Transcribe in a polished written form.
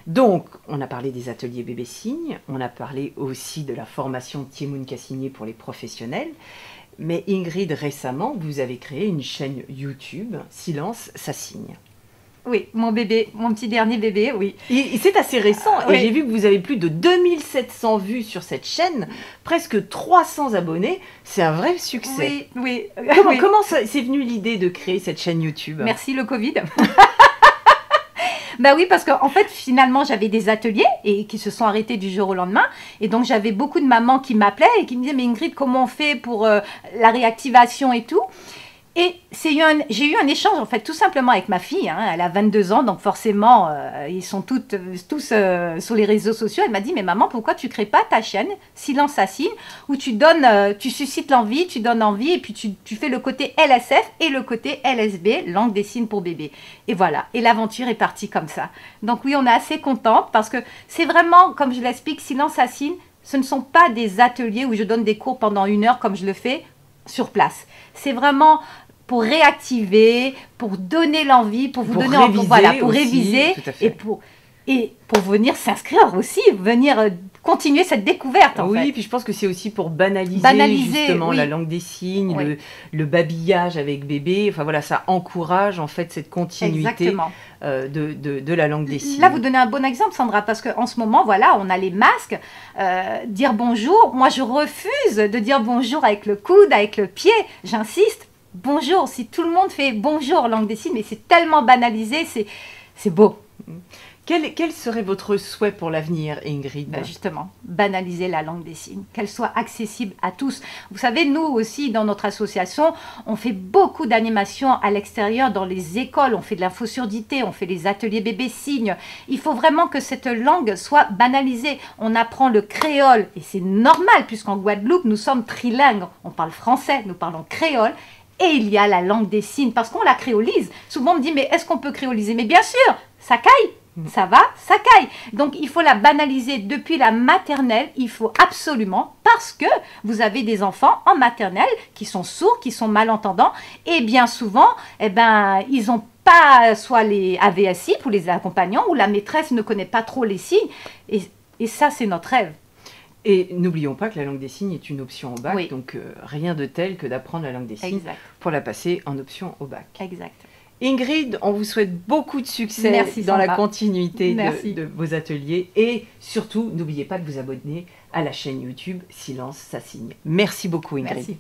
Donc, on a parlé des ateliers bébé signe, on a parlé aussi de la formation Tiemoun Cassigné pour les professionnels. Mais Ingrid, récemment, vous avez créé une chaîne YouTube, Silence, ça signe. Oui, mon bébé, mon petit dernier bébé, oui. Et c'est assez récent, et oui. j'ai vu que vous avez plus de 2700 vues sur cette chaîne, presque 300 abonnés, c'est un vrai succès. Oui, oui. Comment c'est venu l'idée de créer cette chaîne YouTube? Merci le Covid. Ben oui, parce qu'en fait, finalement, j'avais des ateliers et qui se sont arrêtés du jour au lendemain. Et donc, j'avais beaucoup de mamans qui m'appelaient et qui me disaient, mais Ingrid, comment on fait pour la réactivation et tout? Et j'ai eu un échange, en fait, tout simplement avec ma fille. Hein. Elle a 22 ans, donc forcément, ils sont tous sur les réseaux sociaux. Elle m'a dit, mais maman, pourquoi tu ne crées pas ta chaîne Silence à signe, où tu suscites l'envie, tu donnes envie, et puis tu fais le côté LSF et le côté LSB, langue des signes pour bébé. Et voilà, et l'aventure est partie comme ça. Donc oui, on est assez contente, parce que c'est vraiment, comme je l'explique, Silence à signe, ce ne sont pas des ateliers où je donne des cours pendant 1 heure, comme je le fais sur place. C'est vraiment pour réactiver, pour donner l'envie, pour vous donner réviser, voilà, pour aussi, réviser et pour venir s'inscrire aussi, venir continuer cette découverte en fait. Oui, puis je pense que c'est aussi pour banaliser justement oui. la langue des signes, Oui. le babillage avec bébé. Enfin voilà, ça encourage en fait cette continuité de la langue des signes. Là, vous donnez un bon exemple, Sandra, parce qu'en ce moment, voilà, on a les masques. Dire bonjour, moi je refuse de dire bonjour avec le coude, avec le pied. J'insiste, bonjour. Si tout le monde fait bonjour langue des signes, mais c'est tellement banalisé, c'est beau. Quel serait votre souhait pour l'avenir, Ingrid? Ben justement, banaliser la langue des signes, qu'elle soit accessible à tous. Vous savez, nous aussi, dans notre association, on fait beaucoup d'animations à l'extérieur, dans les écoles, on fait de l'infosurdité, on fait les ateliers bébé signes. Il faut vraiment que cette langue soit banalisée. On apprend le créole, et c'est normal, puisqu'en Guadeloupe, nous sommes trilingues. On parle français, nous parlons créole, et il y a la langue des signes, parce qu'on la créolise. Souvent, on me dit, mais est-ce qu'on peut créoliser? Mais bien sûr, ça caille. Ça va, ça caille. Donc, il faut la banaliser depuis la maternelle. Il faut absolument, parce que vous avez des enfants en maternelle qui sont sourds, qui sont malentendants. Et bien souvent, eh ben, ils n'ont pas soit les AVSI pour les accompagnants ou la maîtresse ne connaît pas trop les signes. Et ça, c'est notre rêve. Et n'oublions pas que la langue des signes est une option au bac. Oui. Donc, rien de tel que d'apprendre la langue des signes pour la passer en option au bac. Exact. Ingrid, on vous souhaite beaucoup de succès dans la continuité de vos ateliers et surtout, n'oubliez pas de vous abonner à la chaîne YouTube Silence, ça signe. Merci beaucoup Ingrid. Merci.